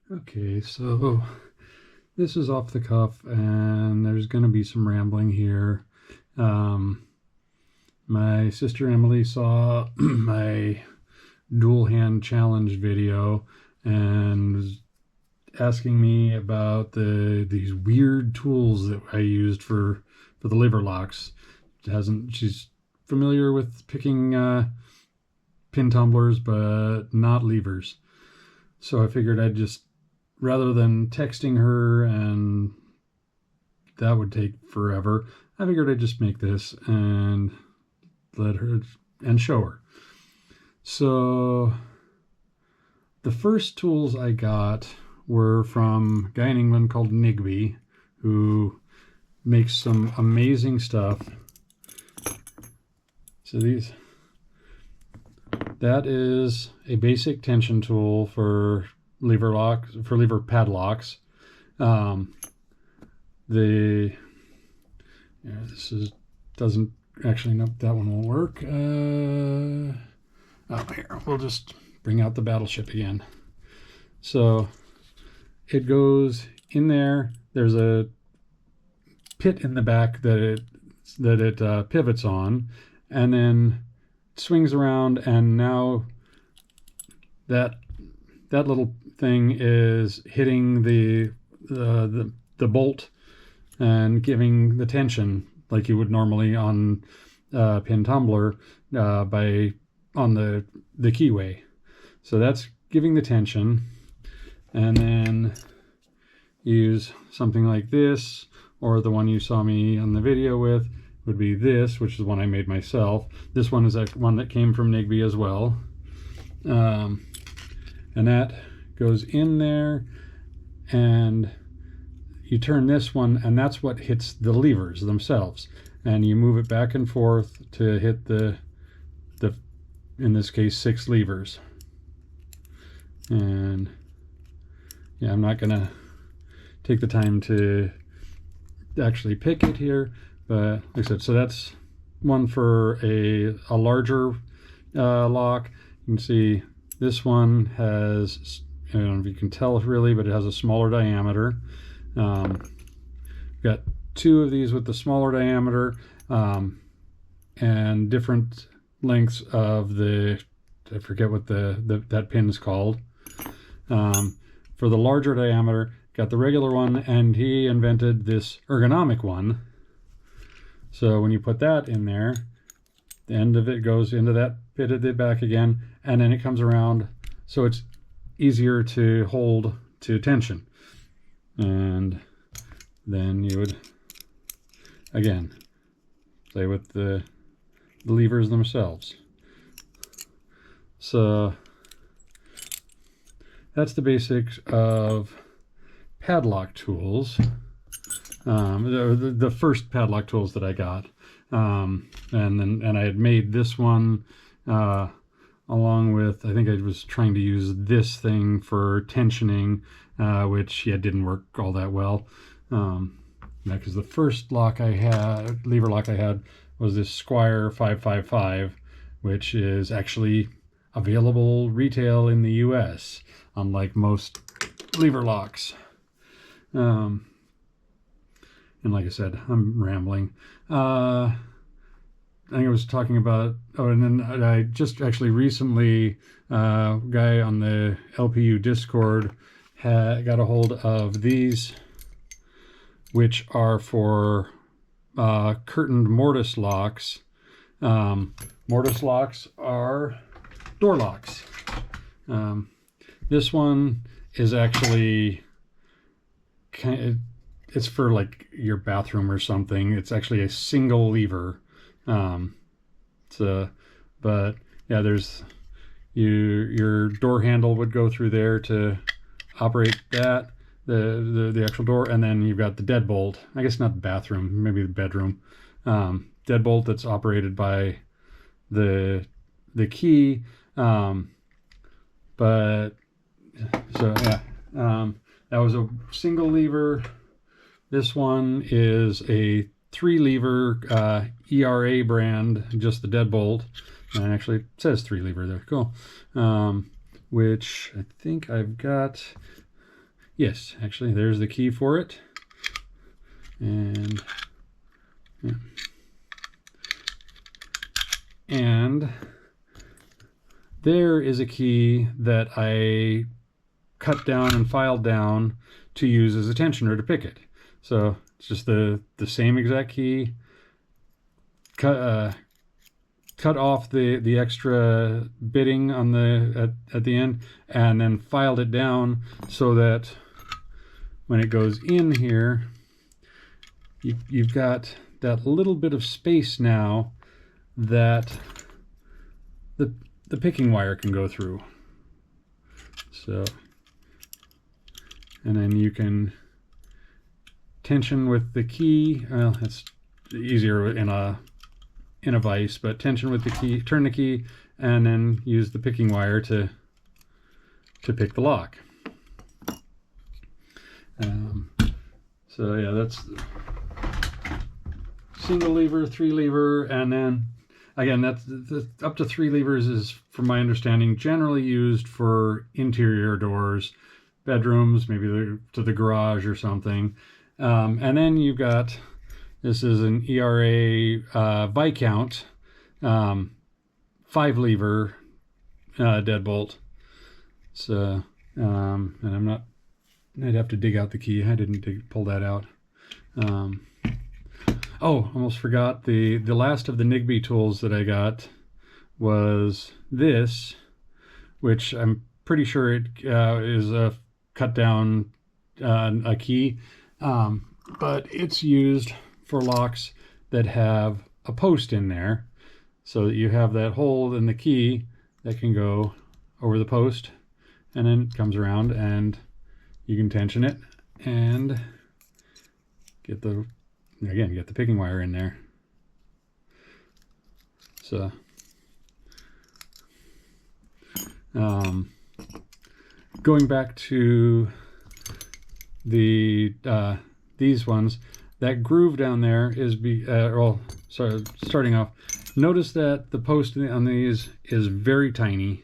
Okay, so this is off the cuff, and there's going to be some rambling here. Um, my sister Emily saw my dual hand challenge video and was asking me about these weird tools that I used for the lever locks. She's familiar with picking pin tumblers, but not levers. So I figured I'd just, rather than texting her and that would take forever, I figured I'd just make this and let her and show her. So the first tools I got were from a guy in England called Nigby, who makes some amazing stuff. So that is a basic tension tool for lever padlocks. This doesn't actually, nope, that one won't work. Here, we'll just bring out the battleship again. So it goes in there. There's a pit in the back that it pivots on, and then swings around, and now that little thing is hitting the bolt and giving the tension like you would normally on pin tumbler on the keyway. So that's giving the tension, and then use something like this, or the one you saw me on the video with would be this, which is one I made myself. This one is one that came from Nigby as well. And that goes in there, and you turn this one, and that's what hits the levers themselves. And you move it back and forth to hit the in this case 6 levers. And yeah, I'm not gonna take the time to actually pick it here, but like I said, so that's one for a larger lock. You can see this one has, I don't know if you can tell really, but it has a smaller diameter. Got 2 of these with the smaller diameter, and different lengths of I forget what that pin is called. For the larger diameter, got the regular one, and he invented this ergonomic one. So when you put that in there, the end of it goes into that pit at the back again, and then it comes around, so it's easier to hold to tension. And then you would again play with the levers themselves. So that's the basics of padlock tools. The first padlock tools that I got, and I had made this one along with, I think I was trying to use this thing for tensioning, which didn't work all that well. Because the first lever lock I had was this Squire 555, which is actually available retail in the US, unlike most lever locks. And like I said, I'm rambling. I think I was talking about, and then I just actually recently, guy on the LPU Discord got a hold of these, which are for curtained mortise locks. Mortise locks are door locks. This one is actually it's for like your bathroom or something. It's actually a single lever. But yeah, there's your door handle would go through there to operate that, the actual door, and then you've got the deadbolt. I guess not the bathroom, maybe the bedroom. Deadbolt that's operated by the key. But so yeah, that was a single lever. This one is a 3-lever ERA brand, just the deadbolt, and actually it says 3-lever there. Cool. Which I think I've got Yes, actually, there's the key for it. And yeah. And there is a key that I cut down and filed down to use as a tensioner to pick it. So it's just the same exact key. Cut off the extra bitting on the at the end, and then filed it down so that when it goes in here, you've got that little bit of space now that the picking wire can go through. So, and then you can tension with the key. Well, it's easier in a vise, but tension with the key, turn the key, and then use the picking wire to pick the lock. So yeah, that's single lever, 3 lever, and then again, that's up to 3 levers is, from my understanding, generally used for interior doors, bedrooms, maybe to the garage or something. And then you've got, this is an ERA Viscount 5 lever deadbolt. So, and I'm not, I'd have to dig out the key. I didn't pull that out. Oh, almost forgot, the last of the Nigby tools that I got was this, which I'm pretty sure it is a cut down a key, but it's used for locks that have a post in there, so that you have that hole in the key that can go over the post, and then it comes around and you can tension it and get the picking wire in there. So going back to the these ones, that groove down there is starting off, notice that the post on these is very tiny,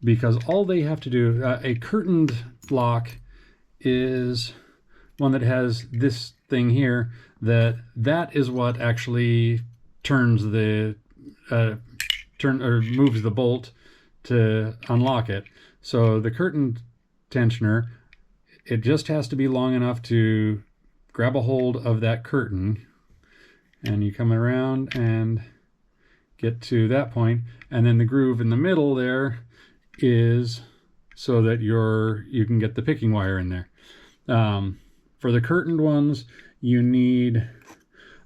because all they have to do, a curtained lock is one that has this thing here, that is what actually turns the moves the bolt to unlock it. So the curtain tensioner, it just has to be long enough to grab a hold of that curtain, and you come around and get to that point, and then the groove in the middle there is so that you can get the picking wire in there. For the curtained ones, you need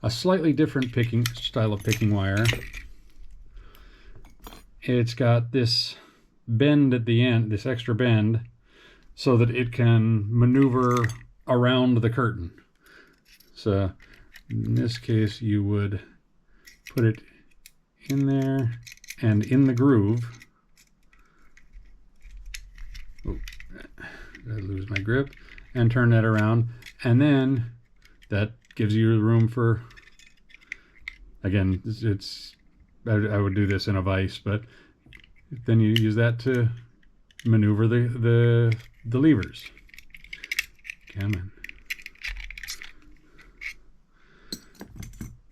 a slightly different style of picking wire. It's got this bend at the end, this extra bend, so that it can maneuver around the curtain. So in this case, you would put it in there and in the groove. Oh, I lose my grip. And turn that around, and then that gives you room for, again, I would do this in a vise, but then you use that to maneuver the levers. Come on.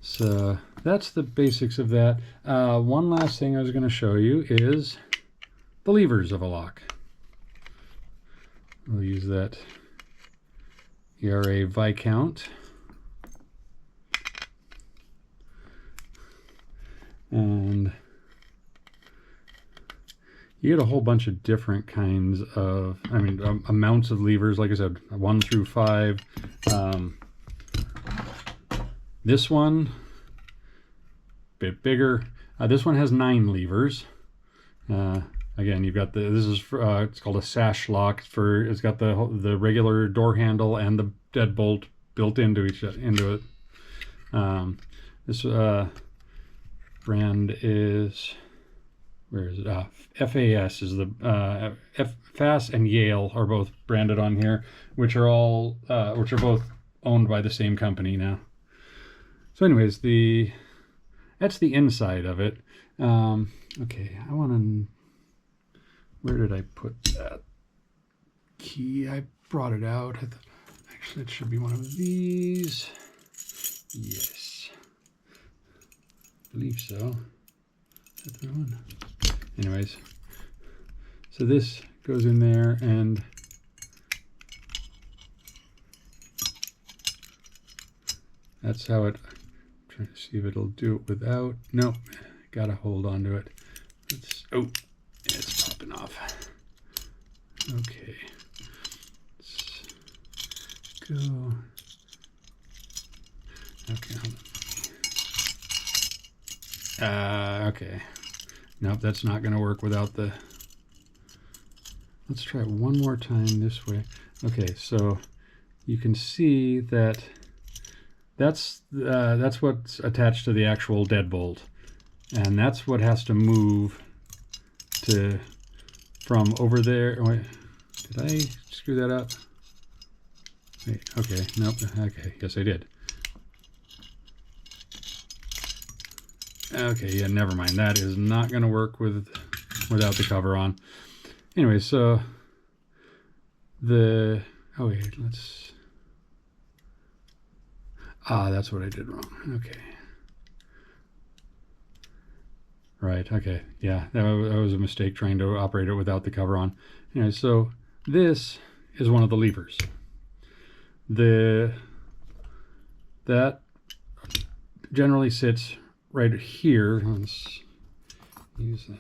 So that's the basics of that. One last thing I was going to show you is the levers of a lock. We'll use that ERA Viscount. And you get a whole bunch of different kinds of, amounts of levers, like I said, 1 through 5. This one, a bit bigger. This one has 9 levers. Again, you've got this is it's called a sash lock. It's got the regular door handle and the deadbolt built into it. This brand is, where is it? FAS is the FAS and Yale are both branded on here, which are both owned by the same company now. So, anyways, that's the inside of it. Okay, I want to. Where did I put that? key. I brought it out. Actually, it should be one of these. Yes. I believe so. Is that the one? Anyways, so this goes in there, and that's how it. I'm trying to see if it'll do it without. Nope. Gotta hold on to it. Oh, it's popping off. Okay. Let's go. Okay. Okay. Nope, that's not going to work without the... Let's try it one more time this way. Okay, so you can see that that's what's attached to the actual deadbolt. And that's what has to move from over there. Wait, did I screw that up? Wait, okay, nope, okay, yes I did. Okay, yeah, never mind. That is not going to work without the cover on. Anyway, so oh wait, that's what I did wrong. Okay. Right, okay, yeah, that was a mistake trying to operate it without the cover on. Anyway, so this is one of the levers. That generally sits right here. Let's use that.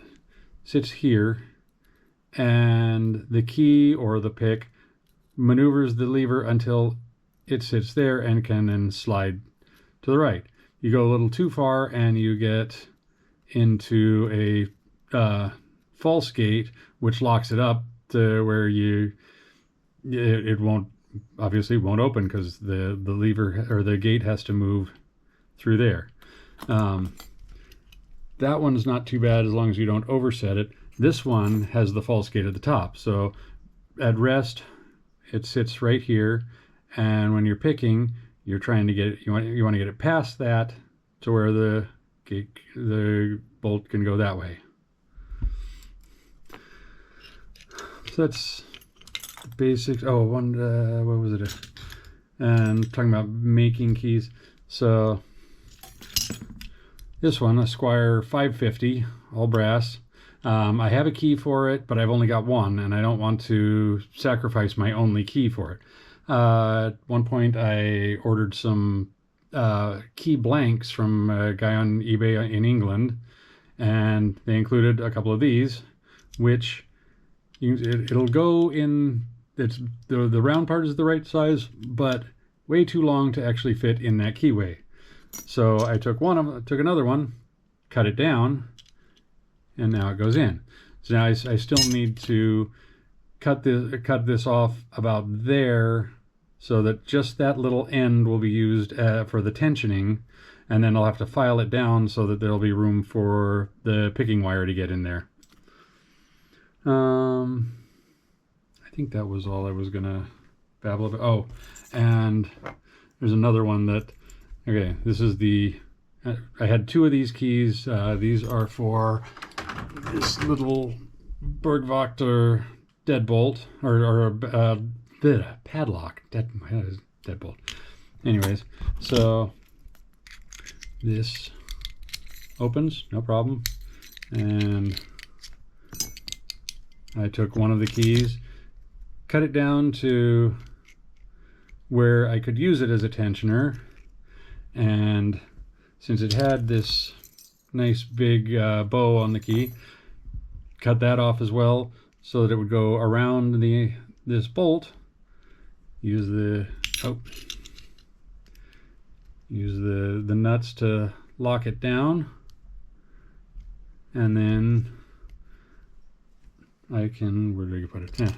Sits here, and the key or the pick maneuvers the lever until it sits there and can then slide to the right. You go a little too far and you get into a false gate, which locks it up to where it won't open because the lever or the gate has to move through there. That one's not too bad as long as you don't overset it. This one has the false gate at the top, so at rest it sits right here, and when you're picking, you're trying to get it, you want to get it past that to where the bolt can go that way. So that's the basics. Oh, what was it? And talking about making keys. So this one, a Squire 550, all brass. I have a key for it, but I've only got one, and I don't want to sacrifice my only key for it. At one point, I ordered some key blanks from a guy on eBay in England, and they included a couple of these, which it'll go in. It's the round part is the right size, but way too long to actually fit in that keyway. So I took another one, cut it down, and now it goes in. So now I still need to cut this off about there, so that just that little end will be used for the tensioning, and then I'll have to file it down so that there'll be room for the picking wire to get in there. I think that was all I was gonna babble about. Oh, and there's another one that, okay, this is I had two of these keys. These are for this little Bergwachter deadbolt, or padlock. Deadbolt. Anyways, so this opens, no problem. And I took one of the keys, cut it down to where I could use it as a tensioner, and since it had this nice big bow on the key, cut that off as well so that it would go around this bolt. Use the nuts to lock it down, and then I can, where did I put it? Yeah.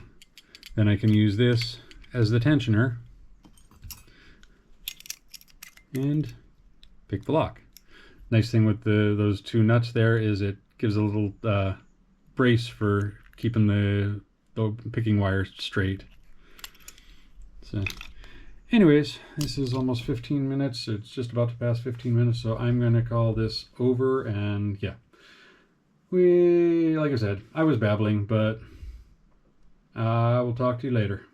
Then I can use this as the tensioner and pick the lock. Nice thing with those two nuts there is it gives a little brace for keeping the picking wire straight. So anyways, this is almost 15 minutes. It's just about to pass 15 minutes, so I'm going to call this over. And yeah, like I said, I was babbling, but I will talk to you later.